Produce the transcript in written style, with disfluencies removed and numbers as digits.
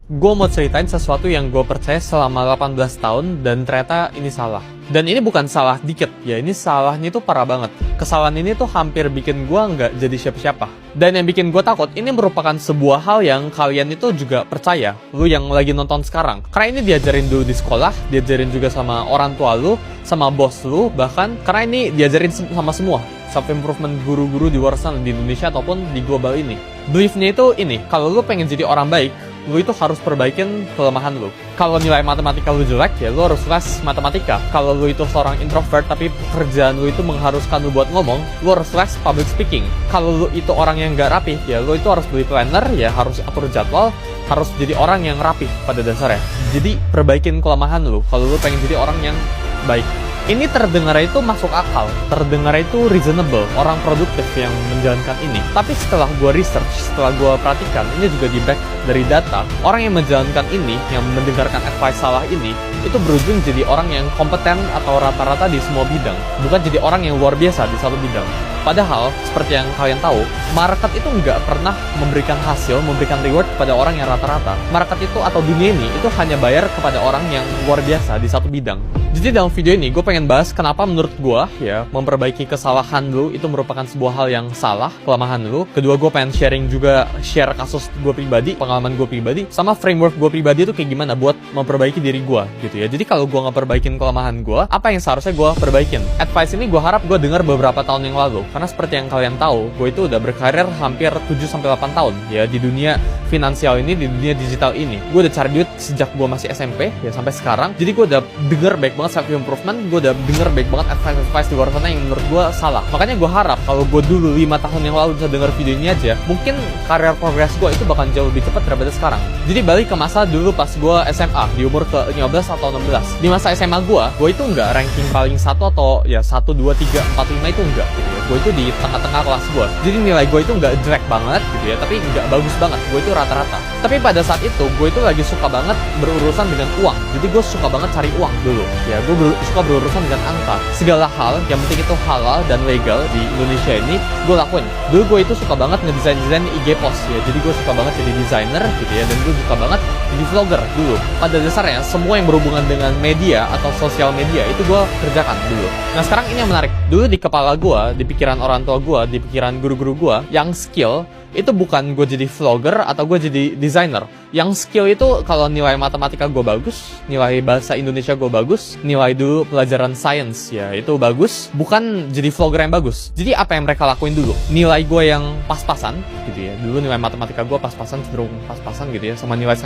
Gue mau ceritain sesuatu yang gue percaya selama 18 tahun dan ternyata ini salah. Dan ini bukan salah dikit, ya ini salahnya itu parah banget. Kesalahan ini tuh hampir bikin gue nggak jadi siapa-siapa. Dan yang bikin gue takut, ini merupakan sebuah hal yang kalian itu juga percaya, lu yang lagi nonton sekarang. Karena ini diajarin dulu di sekolah, diajarin juga sama orang tua lu, sama bos lu, bahkan karena ini diajarin sama semua self-improvement guru-guru di luar sana, di Indonesia ataupun di global ini. Beliefnya itu ini, kalau lu pengen jadi orang baik, lu itu harus perbaikin kelemahan lu. Kalau nilai matematika lu jelek, ya lu harus les matematika. Kalau lu itu seorang introvert, tapi pekerjaan lu itu mengharuskan lu buat ngomong, lu harus les public speaking. Kalau lu itu orang yang nggak rapih, ya lu itu harus beli planner, ya harus atur jadwal, harus jadi orang yang rapih pada dasarnya. Jadi, perbaikin kelemahan lu, kalau lu pengen jadi orang yang baik. Ini terdengar itu masuk akal, terdengar itu reasonable, orang produktif yang menjalankan ini. Tapi setelah gue research, setelah gue perhatikan, ini juga di back dari data, orang yang menjalankan ini, yang mendengarkan advice salah ini, itu berujung jadi orang yang kompeten atau rata-rata di semua bidang, bukan jadi orang yang luar biasa di satu bidang. Padahal, seperti yang kalian tahu, market itu nggak pernah memberikan hasil, memberikan reward kepada orang yang rata-rata. Market itu atau dunia ini, itu hanya bayar kepada orang yang luar biasa di satu bidang. Jadi dalam video ini, gue pengen bahas kenapa menurut gue, ya, memperbaiki kesalahan lu itu merupakan sebuah hal yang salah, kelemahan lu. Kedua, gue pengen sharing juga, share kasus gue pribadi, pengalaman gue pribadi, sama framework gue pribadi itu kayak gimana buat memperbaiki diri gue, gitu ya. Jadi kalau gue nggak perbaikin kelemahan gue, apa yang seharusnya gue perbaikin? Advice ini gue harap gue dengar beberapa tahun yang lalu. Karena seperti yang kalian tahu, gue itu udah berkarir hampir 7-8 tahun ya di dunia finansial ini, di dunia digital ini. Gue udah cari duit sejak gue masih SMP ya sampai sekarang. Jadi gue udah denger baik banget self improvement, gue udah denger baik banget advice di luar sana yang menurut gue salah. Makanya gue harap kalau gue dulu 5 tahun yang lalu bisa denger video ini aja, mungkin karir progres gue itu bakal jauh lebih cepat daripada sekarang. Jadi balik ke masa dulu pas gue SMA di umur ke 15 atau 16. Di masa SMA gue itu nggak ranking paling 1 atau ya 1, 2, 3, 4, 5 itu enggak gitu ya. Gue itu di tengah-tengah kelas gue. Jadi nilai gue itu nggak jelek banget gitu ya, tapi nggak bagus banget. Gue itu rata-rata. Tapi pada saat itu gue itu lagi suka banget berurusan dengan uang. Jadi gue suka banget cari uang dulu. Ya gue suka berurusan dengan angka. Segala hal yang penting itu halal dan legal di Indonesia ini gue lakuin. Dulu gue itu suka banget ngedesain IG post ya. Jadi gue suka banget jadi desainer gitu ya, dan gue suka banget jadi vlogger dulu. Pada dasarnya semua yang berhubungan dengan media atau sosial media itu gue kerjakan dulu. Nah sekarang ini yang menarik. Dulu di kepala gue, di pikiran orang tua gue, di pikiran guru-guru gue, yang skill itu bukan gue jadi vlogger atau gue jadi desainer. Yang skill itu kalau nilai matematika gue bagus, nilai bahasa Indonesia gue bagus, nilai dulu pelajaran science ya itu bagus, bukan jadi vlogger yang bagus. Jadi apa yang mereka lakuin dulu? Nilai gue yang pas-pasan gitu ya. Dulu nilai matematika gue pas-pasan, cenderung pas-pasan gitu ya, sama nilai science